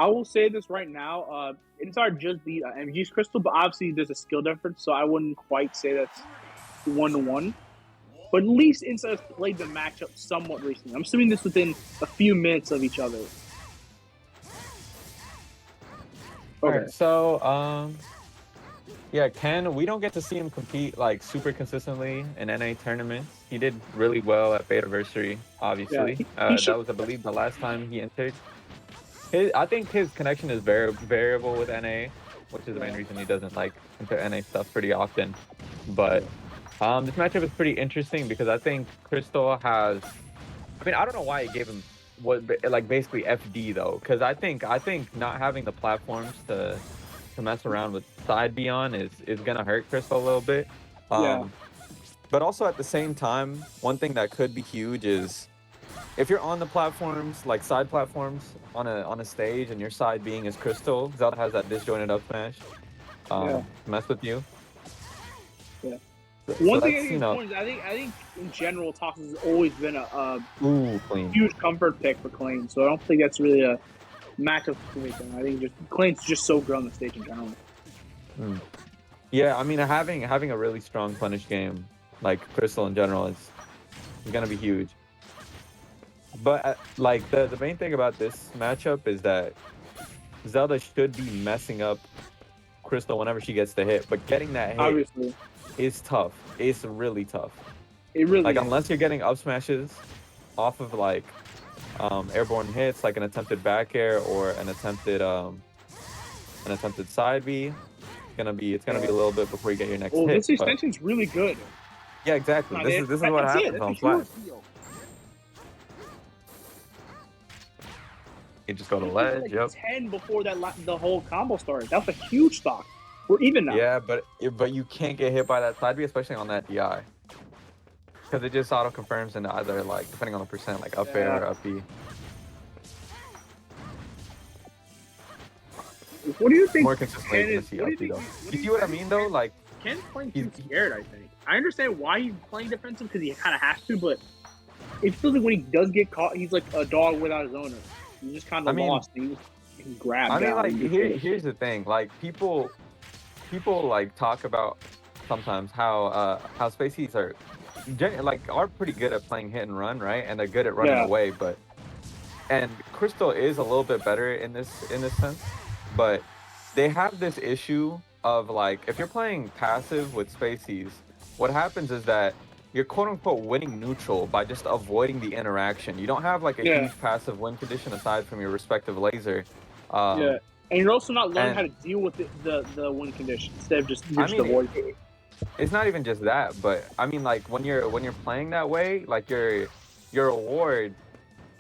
I will say this right now. It's hard just the MG's Krystal, but obviously there's a skill difference, so I wouldn't quite say that's 1-1. But at least Insight has played the matchup somewhat recently. I'm assuming this within a few minutes of each other. Okay. All right, so yeah, Ken, we don't get to see him compete like super consistently in NA tournaments. He did really well at Betaversary, obviously. Yeah, that was, I believe, the last time he entered. I think his connection is variable with NA, which is the main reason he doesn't like enter NA stuff pretty often. But this matchup is pretty interesting because I think Krystal has. I mean, I don't know why he gave him like basically FD though, because I think not having the platforms to mess around with side B on is gonna hurt Krystal a little bit. But also at the same time, one thing that could be huge is if you're on the platforms, like side platforms on a stage, and your side being is Krystal, Zelda has that disjointed up smash. Mess with you. Yeah. One thing I think is important is I think in general Toxin has always been a huge comfort pick for KlaYn, so I don't think that's really a matchup between them. I think KlaYn's just so good on the stage in general. Yeah, I mean having a really strong punish game like Krystal in general is gonna be huge. But like the main thing about this matchup is that Zelda should be messing up Krystal whenever she gets the hit, but getting that hit obviously is tough. It's really tough. It really like is. Unless you're getting up smashes off of like airborne hits, like an attempted back air or an attempted side B. It's gonna be a little bit before you get your next hit. This extension's really good. Yeah, exactly. This is what happens on flash. You just go to ledge. Like 10 before the whole combo started. That was a huge stock. We're even now. Yeah, but you can't get hit by that side B, especially on that DI, because it just auto confirms into either, like, depending on the percent, like up air or up B. What do you think? More consistently, you're gonna see up B though. You see what I mean though? Like Ken's playing too scared. I think I understand why he's playing defensive because he kind of has to, but it feels like when he does get caught, he's like a dog without his owner. He's just kind of lost. He can grab. I mean, like here's the thing. Like people like talk about sometimes how Spaceys are pretty good at playing hit and run, right? And they're good at running away, and Krystal is a little bit better in this sense, but they have this issue of like if you're playing passive with Spaceys, what happens is that you're quote-unquote winning neutral by just avoiding the interaction. You don't have like a huge passive win condition aside from your respective laser. And you're also not learning how to deal with the win condition instead of just avoiding it. It's not even just that, but I mean like when you're playing that way, like your reward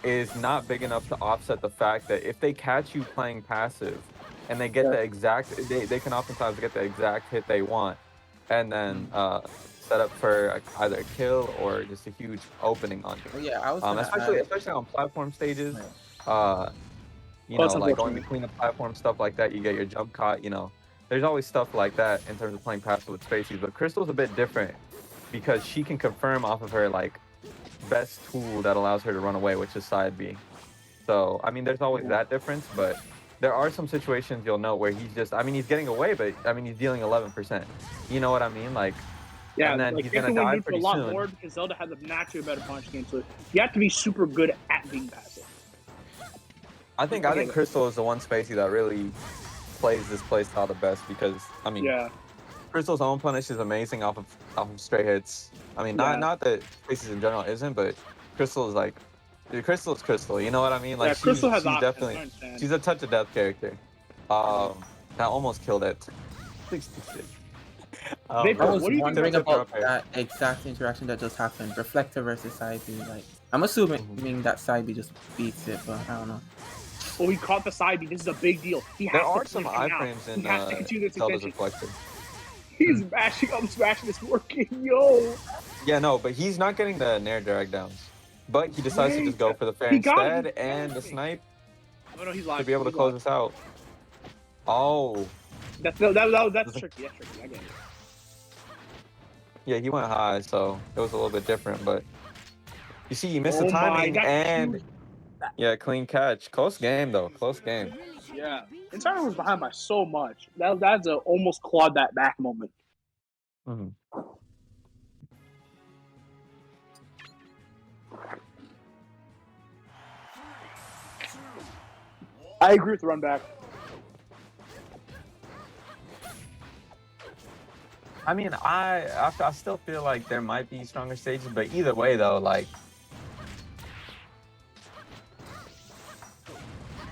is not big enough to offset the fact that if they catch you playing passive and they get the exact they can oftentimes get the exact hit they want and then set up for either a kill or just a huge opening on you. Yeah, I was especially on platform stages. You know, like going between the platform, stuff like that, you get your jump caught, you know. There's always stuff like that in terms of playing passive with Spaceys, but Krystal's a bit different because she can confirm off of her like best tool that allows her to run away, which is side B. So I mean there's always that difference, but there are some situations you'll note where he's just he's getting away, but he's dealing 11%. You know what I mean? Like and then he's gonna die pretty soon. A lot more because Zelda has a naturally better punch game, so you have to be super good at being passive. I think Krystal is the one Spacey that really plays this playstyle the best because Krystal's own punish is amazing off of straight hits. I mean not that Spacey's in general isn't, but Krystal is like Krystal's Krystal, you know what I mean? Like she's definitely she's a touch of death character. That almost killed it. 66. I was wondering about that exact interaction that just happened. Reflector versus side B. Like I'm assuming that side B just beats it, but I don't know. Well, he caught the side B. This is a big deal. There are some iframes in Zelda's Reflector. He's mashing up, smashing is working, yo. Yeah, no, but he's not getting the Nair drag downs. But he decides to just go for the fair instead and the snipe to be able to close us out. Oh. That's tricky. That's tricky. I get it. Yeah, he went high, so it was a little bit different, but you see, he missed the timing and Yeah, clean catch. Close game though. Close game. Yeah, Insider was behind by so much. That's a almost clawed that back moment. Mm-hmm. I agree with the run back. I mean, I still feel like there might be stronger stages, but either way though, like.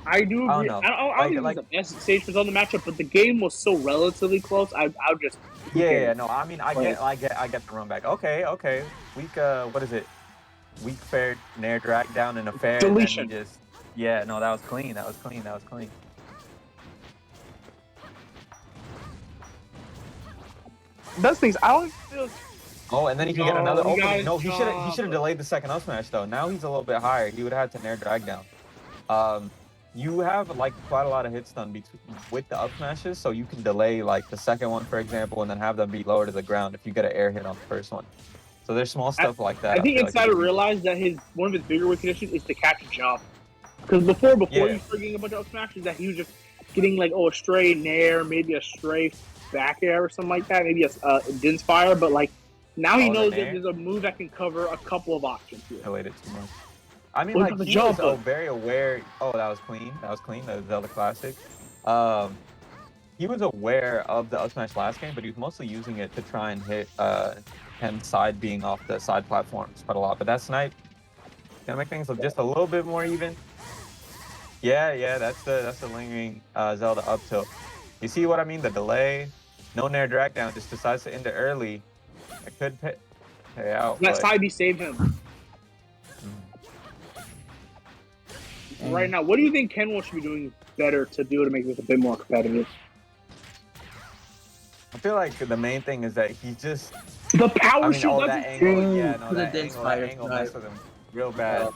I do agree. I don't think it was the best stage for Zelda matchup, but the game was so relatively close. I'll just no. I mean, I get the run back. Okay. Weak. What is it? Weak fair nair drag down in a fair. Deletion. And then just no, that was clean. That was clean. Those things I don't feel. Oh, and then he can get another opening. No, he should have delayed the second up smash though. Now he's a little bit higher. He would have had to nair drag down. You have like quite a lot of hit stun with the up smashes, so you can delay like the second one, for example, and then have them be lower to the ground if you get an air hit on the first one. So there's small stuff like that. I think Insider realized that one of his bigger weak conditions is to catch a jump. Because before he was getting a bunch of up smashes, that he was just getting like a stray nair, maybe a stray back air or something like that, maybe a Din's fire, but like now he knows that there's a move that can cover a couple of options here. Delayed it too much. I mean, like, he was very aware. Oh, that was clean. The Zelda Classic. He was aware of the up smash last game, but he was mostly using it to try and hit Ken's side being off the side platforms quite a lot. But that snipe gonna make things look just a little bit more even. Yeah, that's the lingering Zelda up tilt. You see what I mean? The delay, no nair drag down, just decides to end it early. It could pay out. That side B saved him. Right now, what do you think Kenwell should be doing better to do to make this a bit more competitive? I feel like the main thing is that he just the power shoot. That angle, that angle messed with him real bad.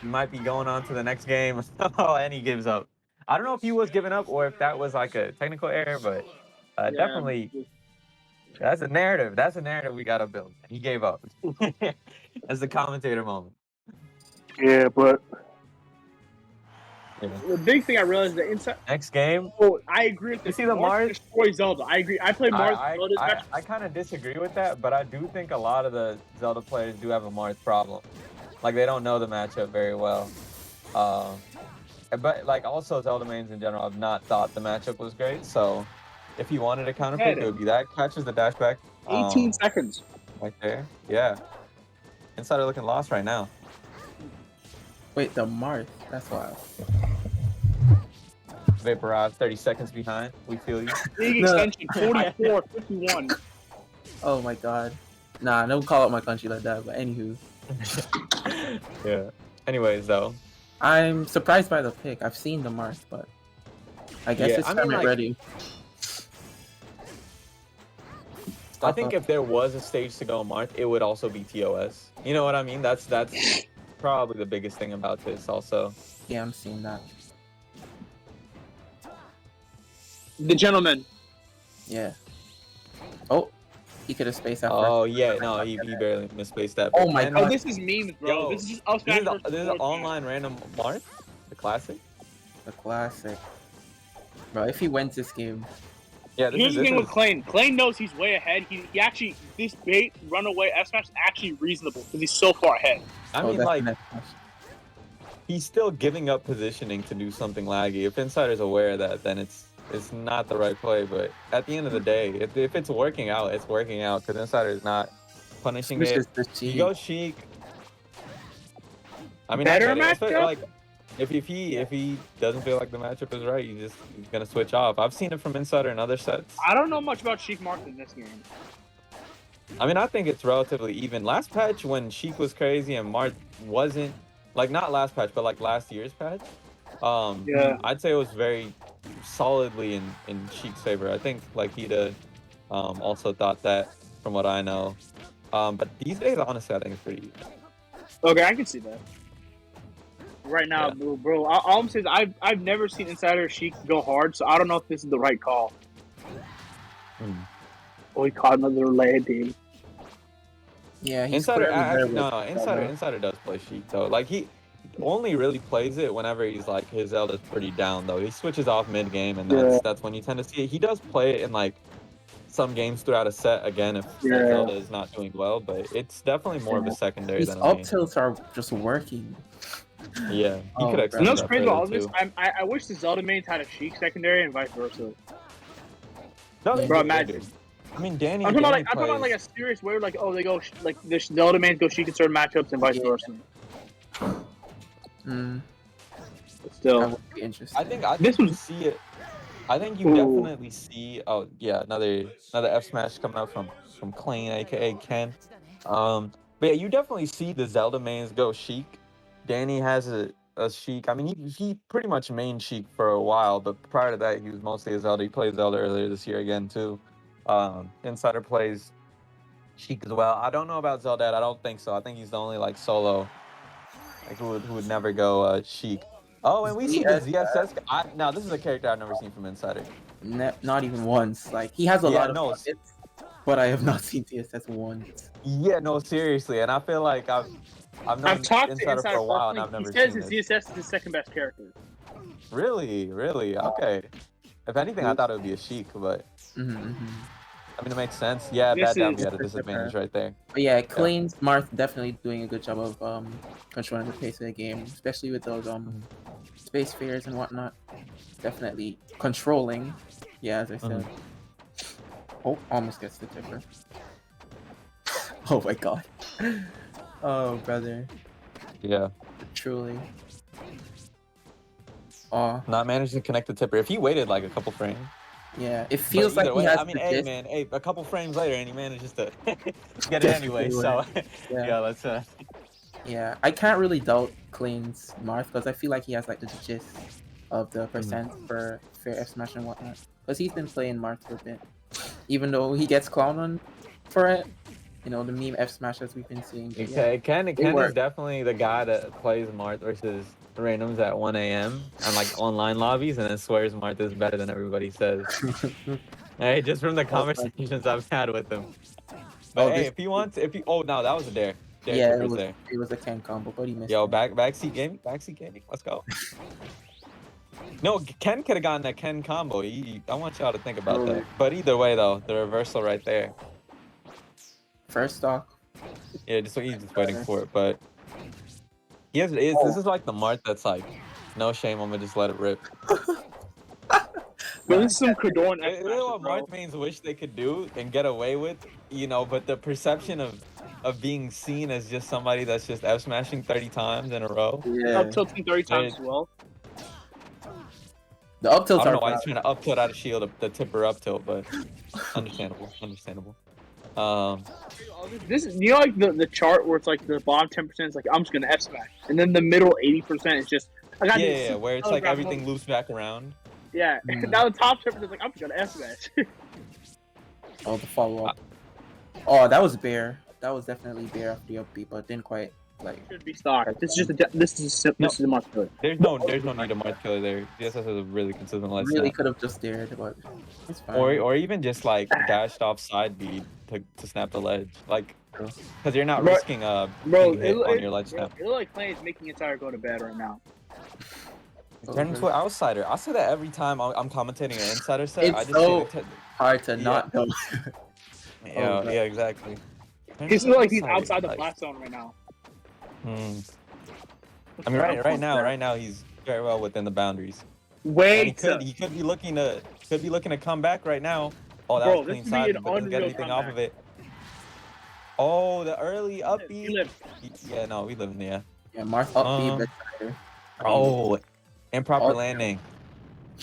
He might be going on to the next game, and he gives up. I don't know if he was giving up or if that was like a technical error, but definitely that's a narrative. That's a narrative we gotta build. He gave up. That's the commentator moment. Yeah, but. The big thing I realized that inside next game. Oh, I agree with this. You see the Marth destroy Zelda. I agree. I played Marth. I kind of disagree with that, but I do think a lot of the Zelda players do have a Marth problem. Like they don't know the matchup very well. But like also Zelda mains in general have not thought the matchup was great. So if he wanted to counter pick, it would be that catches the dash back. 18 seconds. Right there. Yeah. Insider looking lost right now. Wait, the Marth. That's wild. Vaporize 30 seconds behind. We feel you. Big extension, 44, 51. Oh my god. Nah, don't call out my country like that, but anywho. Yeah. Anyways, though. I'm surprised by the pick. I've seen the Marth, but I guess it's ready. I think if there was a stage to go Marth, it would also be TOS. You know what I mean? That's probably the biggest thing about this also. Yeah, I'm seeing that. The gentleman. Yeah. Oh, he could have spaced out. Oh yeah, no, he barely misspaced that. Oh my god. Oh, this is memes, bro. This is just us. This is an online random Marth, the classic. The classic. Bro, if he wins this game. Yeah, here's the thing with KlaYn. KlaYn knows he's way ahead. He actually, this bait runaway F smash is actually reasonable because he's so far ahead. I mean, like, he's still giving up positioning to do something laggy. If Insider's aware of that, then it's not the right play. But at the end of the day, if it's working out, it's working out because Insider is not punishing it. You go Sheik. I mean, better matchup. Like, if he doesn't feel like the matchup is right, he's gonna switch off. I've seen it from Insider in other sets. I don't know much about Sheik Marth in this game. I mean, I think it's relatively even. Last patch when Sheik was crazy and Marth wasn't, like not last patch, but like last year's patch. Yeah. I'd say it was very solidly in Sheik's favor. I think like Hida also thought that from what I know. But these days, honestly, I think it's pretty even. Okay, I can see that. Right now, yeah. Bro, all I'm saying is I've never seen Insider Sheik go hard, so I don't know if this is the right call. Oh, he caught another lead, dude. Yeah, Insider does play Sheik though. Like only really plays it whenever he's like his Zelda's pretty down though. He switches off mid game, and that's when you tend to see it. He does play it in like some games throughout a set again if that Zelda is not doing well, but it's definitely more of a secondary These than a up main. tilts are just working. Yeah, he could You know what's extend crazy that about all further this? too. I wish the Zelda mains had a Sheik secondary and vice versa. No, Yeah. Bro, they imagine. do. I mean, Danny. I'm talking about like a serious way, like they go like the Zelda mains go Sheik in certain matchups and vice versa. But still, That would be interesting. I think you see it. I think you definitely see. Oh yeah, another F smash coming out from KlaYn, aka Ken. But yeah, you definitely see the Zelda mains go Sheik. Danny has a Sheik. I mean, he pretty much main Sheik for a while, but prior to that, he was mostly a Zelda. He played Zelda earlier this year again too. Insider plays Sheik as well. I don't know about Zelda. I don't think so. I think he's the only like solo like who would never go Sheik. Oh, and we see the ZSS. Now this is a character I've never seen from Insider. Not even once. Like he has a lot of buckets, but I have not seen ZSS once. Yeah, no, seriously, and I feel like I've known talked Insider to for a while and I've never seen. He seen says this. his ZSS is his second best character. Really? Okay. If anything, I thought it would be a Sheik, but I mean, it makes sense. Yeah, Bad Down at a disadvantage right there. But yeah, KlaYn's Marth definitely doing a good job of controlling the pace of the game, especially with those space fears and whatnot. Definitely controlling. Yeah, as I said. Oh, almost gets the tipper. Oh my god. Oh brother. Yeah. Truly. Oh. Not managing to connect the tipper. If he waited like a couple frames. Yeah, it feels like he has. I mean, hey, a couple frames later, and he manages to get it anyway. So, yeah, let's. Yeah, I can't really doubt KlaYn's Marth because I feel like he has like the gist of the percent for fair F smash and whatnot. Because he's been playing Marth for a bit, even though he gets clowned on for it. You know, the meme F smash as we've been seeing. Ken is definitely the guy that plays Marth versus randoms at 1 a.m. and like online lobbies, and then swears Marth is better than everybody says. Hey, just from the conversations I've had with him. But hey, if he wants, no, that was a dare. Yeah, it was a Ken combo, but he missed. Yo, backseat gaming, let's go. No, Ken could have gotten that Ken combo. I want y'all to think about that. But either way, though, the reversal right there. First stock. Yeah, he's just waiting for it, but this is like the Marth that's like, no shame, I'm gonna just let it rip. But this is some Cordon. You know what Marth mains wish they could do and get away with, but the perception of being seen as just somebody that's just F smashing 30 times in a row. Yeah. Up tilting 30 times as well. The up tilts I don't know why he's trying to up tilt out of shield the tipper up tilt, but understandable. This is like the chart where it's like the bottom 10% is like I'm just gonna F smash, and then the middle 80% is just where it's like everything loops back around. Yeah, now the top 10% is like I'm just gonna F smash. Oh, the follow up. Oh, that was Bear. That was definitely Bear after the upbeat, but didn't quite like. Should be star. This is a Marth killer. There's no need a Marth killer there. ZSS is a really consistent left. Really could have just dared, but it's fine. Or even just like dashed off side B to snap the ledge, like because you're not risking being hit on your ledge snap. It looks like KlaYn is making Insider go to bed right now. Turn into an outsider. I say that every time I'm commentating an Insider set. It's I just so hard to not know. Yeah, exactly. He's like he's outside the blast zone right now. I mean, right now he's very well within the boundaries. Wait, he could be looking to come back right now. Oh, that was clean side, but didn't get anything off of it. Oh, the early upbeat. Yeah, no, we live in there. Yeah, Marth upbeat. Oh, improper landing.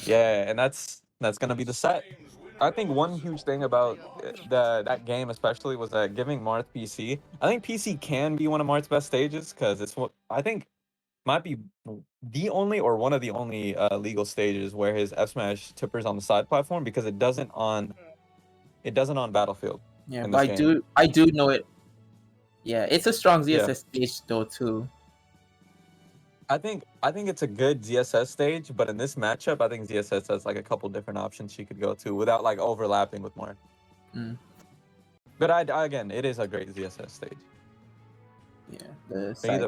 Yeah, and that's gonna be the set. I think one huge thing about that game especially was that giving Marth PC. I think PC can be one of Marth's best stages because it's what I think might be the only or one of the only legal stages where his F smash tippers on the side platform because it doesn't on Battlefield. Yeah, but I do know it. Yeah, it's a strong ZSS stage though too. I think it's a good ZSS stage, but in this matchup, I think ZSS has like a couple different options she could go to without like overlapping with Marth. But again, it is a great ZSS stage. Yeah, the side